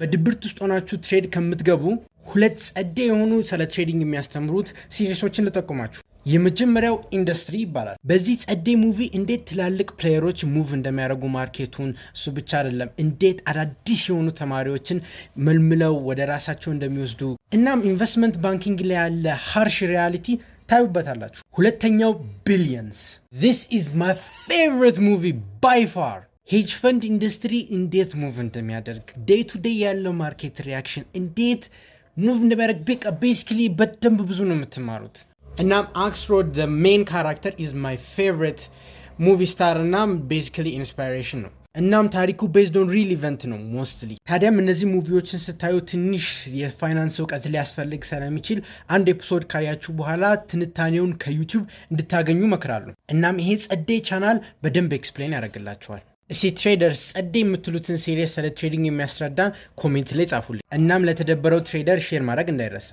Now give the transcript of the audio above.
በድብርት ውስጥ ሆናችሁ ትሬድ ከምትገቡ ሁለት ጸዴ የሆኑ ስለ ትሬዲንግ የሚያስተምሩት ሲሪሶችን ልጠቁማችሁ። የመጀመሪያው ኢንዱስትሪ ይባላል። በዚህ ጸዴ ሙቪ እንዴት ትላልቅ ፕሌየሮች ሙቭ እንደሚያደርጉ ማርኬቱን፣ እሱ ብቻ አይደለም እንዴት አዳዲስ የሆኑ ተማሪዎችን መልምለው ወደ ራሳቸው እንደሚወስዱ እናም ኢንቨስትመንት ባንኪንግ ላይ ያለ ሃርሽ ሪያሊቲ ታዩበታላችሁ። ሁለተኛው ቢሊየንስ። This is my favorite movie by far. ሄጅ ፈንድ ኢንዱስትሪ እንዴት ሙቭ እንደሚያደርግ ዴይ ቱ ዴይ ያለው ማርኬት ሪያክሽን እንዴት ሙቭ እንደሚያደርግ ቤሲክሊ በደንብ ብዙ ነው የምትማሩት። እናም አክስሮድ the main character is my favorite movie star እናም basically inspiration ነው። እናም ታሪኩ based on real event ነው ሞስትሊ። ታዲያም እነዚህ ሙቪዎችን ስታዩ ትንሽ የፋይናንስ እውቀት ሊያስፈልግ ስለሚችል አንድ ኤፒሶድ ካያችሁ በኋላ ትንታኔውን ከዩቲዩብ እንድታገኙ መክራለሁ። እናም ይሄ ጸዴ ቻናል በደንብ ኤክስፕሌን ያደርግላችኋል። እሺ ትሬደርስ ጸዴ የምትሉትን ሲሪየስ ስለ ትሬዲንግ የሚያስረዳን ኮሜንት ላይ ጻፉልኝ። እናም ለተደበረው ትሬደር ሼር ማድረግ እንዳይረሳ።